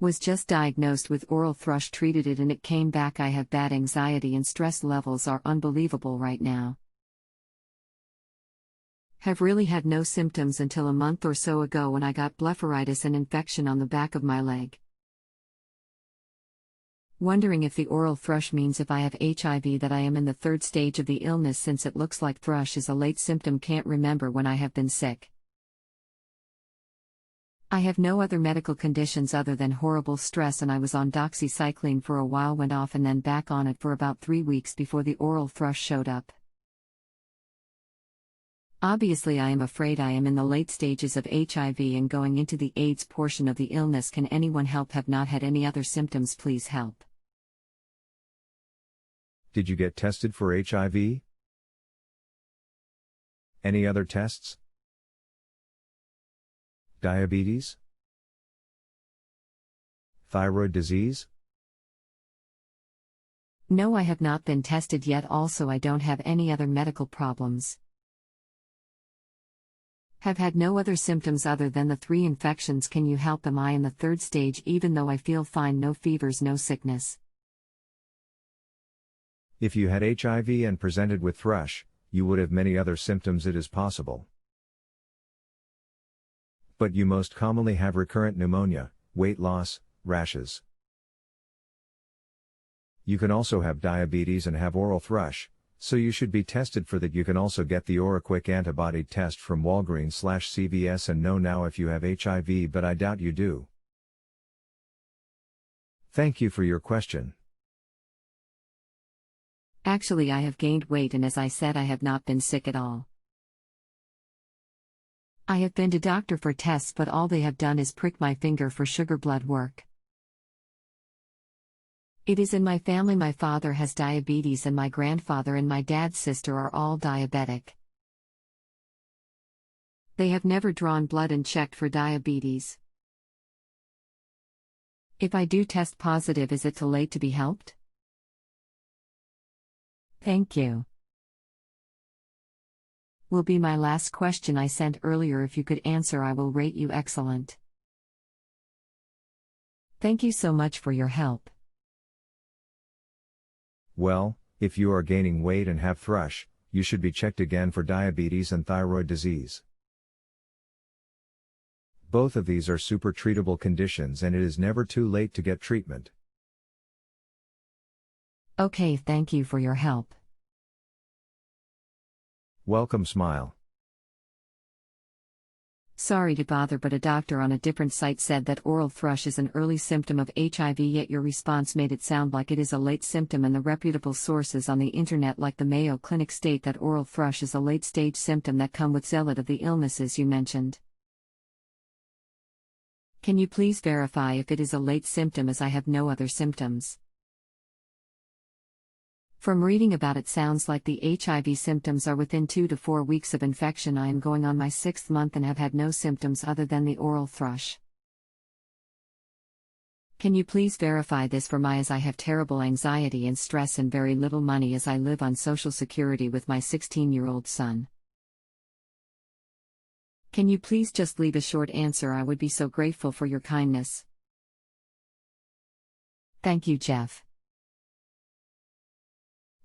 Was just diagnosed with oral thrush, treated it and it came back. I have bad anxiety and stress levels are unbelievable right now. Have really had no symptoms until a month or so ago when I got blepharitis, an infection on the back of my leg. Wondering if the oral thrush means if I have HIV that I am in the third stage of the illness, since it looks like thrush is a late symptom. Can't remember when I have been sick. I have no other medical conditions other than horrible stress, and I was on doxycycline for a while, went off and then back on it for about 3 weeks before the oral thrush showed up. Obviously I am afraid I am in the late stages of HIV and going into the AIDS portion of the illness. Can anyone help? Have not had any other symptoms, please help. Did you get tested for HIV? Any other tests? Diabetes? Thyroid disease? No, I have not been tested yet. Also, I don't have any other medical problems. Have had no other symptoms other than the 3 infections. Can you help? Am I in the third stage even though I feel fine? No fevers, no sickness. If you had HIV and presented with thrush, you would have many other symptoms. It is possible. But you most commonly have recurrent pneumonia, weight loss, rashes. You can also have diabetes and have oral thrush, so you should be tested for that. You can also get the OraQuick antibody test from Walgreens/CVS and know now if you have HIV, but I doubt you do. Thank you for your question. Actually, I have gained weight, and as I said, I have not been sick at all. I have been to doctor for tests, but all they have done is prick my finger for sugar blood work. It is in my family. My father has diabetes and my grandfather and my dad's sister are all diabetic. They have never drawn blood and checked for diabetes. If I do test positive, is it too late to be helped? Thank you. Will be my last question I sent earlier. If you could answer, I will rate you excellent. Thank you so much for your help. Well, if you are gaining weight and have thrush, you should be checked again for diabetes and thyroid disease. Both of these are super treatable conditions and it is never too late to get treatment. Okay, thank you for your help. Welcome. Smile. Sorry to bother, but a doctor on a different site said that oral thrush is an early symptom of HIV, yet your response made it sound like it is a late symptom, and the reputable sources on the internet like the Mayo Clinic state that oral thrush is a late-stage symptom that come with zealot of the illnesses you mentioned. Can you please verify if it is a late symptom, as I have no other symptoms? From reading about it, sounds like the HIV symptoms are within 2 to 4 weeks of infection. I am going on my 6th month and have had no symptoms other than the oral thrush. Can you please verify this for me, as I have terrible anxiety and stress and very little money, as I live on Social Security with my 16-year-old son. Can you please just leave a short answer? I would be so grateful for your kindness. Thank you, Jeff.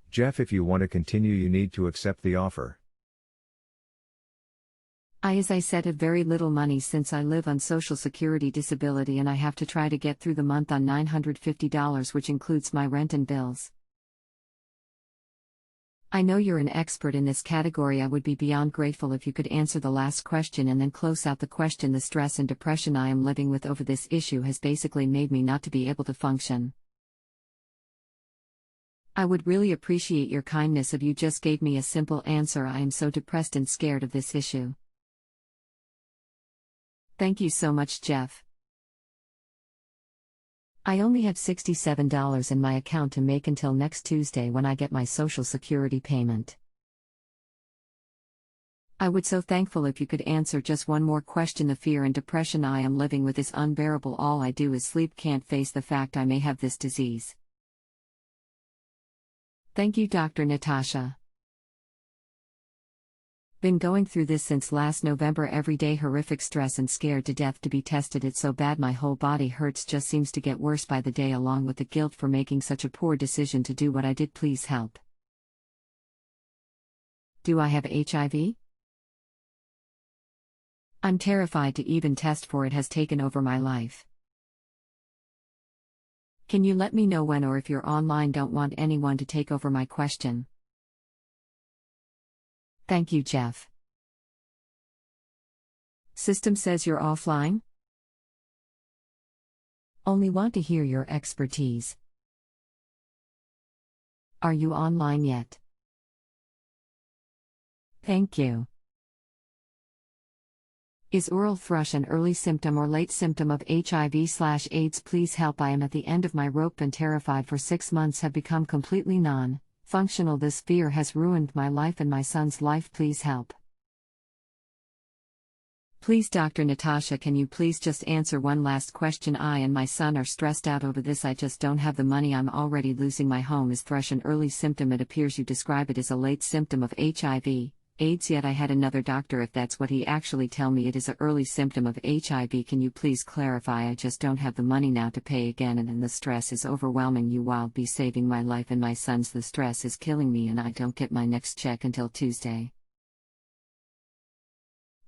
Jeff, if you want to continue, you need to accept the offer. As I said, have very little money since I live on Social Security disability, and I have to try to get through the month on $950, which includes my rent and bills. I know you're an expert in this category. I would be beyond grateful if you could answer the last question and then close out the question. The stress and depression I am living with over this issue has basically made me not to be able to function. I would really appreciate your kindness if you just gave me a simple answer. I am so depressed and scared of this issue. Thank you so much, Jeff. I only have $67 in my account to make until next Tuesday when I get my Social Security payment. I would so thankful if you could answer just one more question. The fear and depression I am living with is unbearable. All I do is sleep, can't face the fact I may have this disease. Thank you, Dr. Natasha. Been going through this since last November, every day horrific stress and scared to death to be tested. It's so bad my whole body hurts, just seems to get worse by the day, along with the guilt for making such a poor decision to do what I did. Please help. Do I have HIV? I'm terrified to even test for it, has taken over my life. Can you let me know when, or if you're online, don't want anyone to take over my question. Thank you, Jeff. System says you're offline? Only want to hear your expertise. Are you online yet? Thank you. Is oral thrush an early symptom or late symptom of HIV/AIDS? Please help. I am at the end of my rope and terrified. For 6 months have become completely non-functional. This fear has ruined my life and my son's life. Please help. Please, Dr. Natasha, can you please just answer one last question? I and my son are stressed out over this. I just don't have the money. I'm already losing my home. Is thrush an early symptom? It appears you describe it as a late symptom of HIV/AIDS, yet I had another doctor, if that's what he actually tell me, it is an early symptom of HIV. Can you please clarify? I just don't have the money now to pay again, and then the stress is overwhelming. You will be saving my life and my son's. The stress is killing me, and I don't get my next check until Tuesday.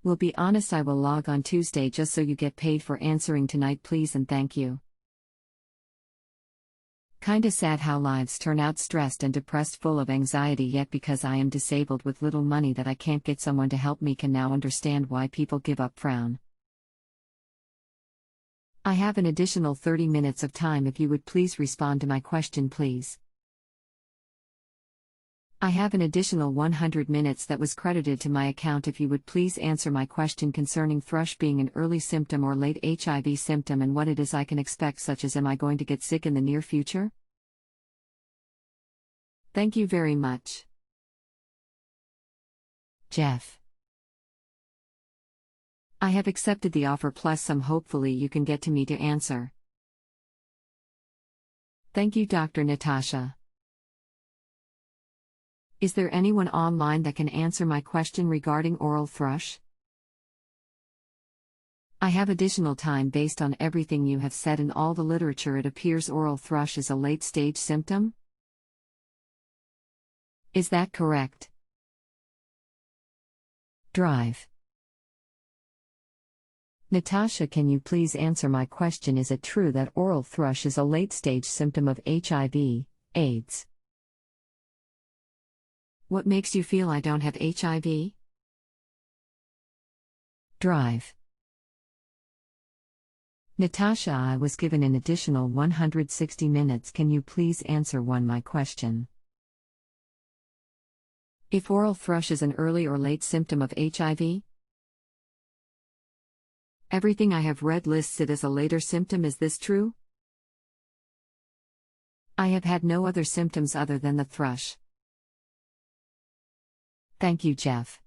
Will be honest, I will log on Tuesday just so you get paid for answering tonight, please, and thank you. Kinda sad how lives turn out, stressed and depressed, full of anxiety, yet because I am disabled with little money that I can't get someone to help me. Can now understand why people give up. Frown. I have an additional 30 minutes of time if you would please respond to my question, please. I have an additional 100 minutes that was credited to my account if you would please answer my question concerning thrush being an early symptom or late HIV symptom, and what it is I can expect, such as am I going to get sick in the near future? Thank you very much. Jeff. I have accepted the offer plus some. Hopefully you can get to me to answer. Thank you, Dr. Natasha. Is there anyone online that can answer my question regarding oral thrush? I have additional time based on everything you have said in all the literature. It appears oral thrush is a late-stage symptom? Is that correct? Drive. Natasha, can you please answer my question? Is it true that oral thrush is a late-stage symptom of HIV/AIDS? What makes you feel I don't have HIV? Drive. Natasha, I was given an additional 160 minutes. Can you please answer my question? If oral thrush is an early or late symptom of HIV? Everything I have read lists it as a later symptom. Is this true? I have had no other symptoms other than the thrush. Thank you, Jeff.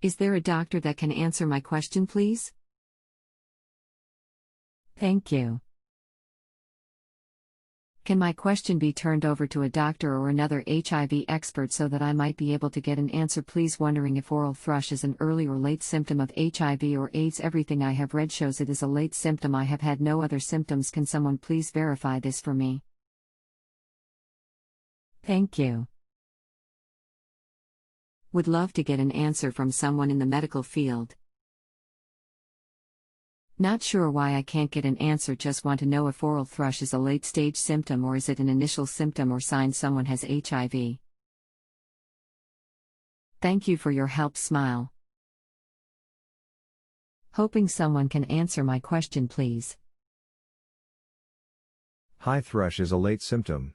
Is there a doctor that can answer my question, please? Thank you. Can my question be turned over to a doctor or another HIV expert so that I might be able to get an answer, please? Wondering if oral thrush is an early or late symptom of HIV or AIDS. Everything I have read shows it is a late symptom. I have had no other symptoms. Can someone please verify this for me? Thank you. Would love to get an answer from someone in the medical field. Not sure why I can't get an answer, just want to know if oral thrush is a late-stage symptom or is it an initial symptom or sign someone has HIV. Thank you for your help. Smile. Hoping someone can answer my question, please. Hi, thrush is a late symptom.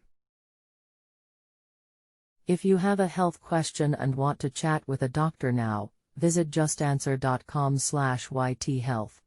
If you have a health question and want to chat with a doctor now, visit justanswer.com/ythealth.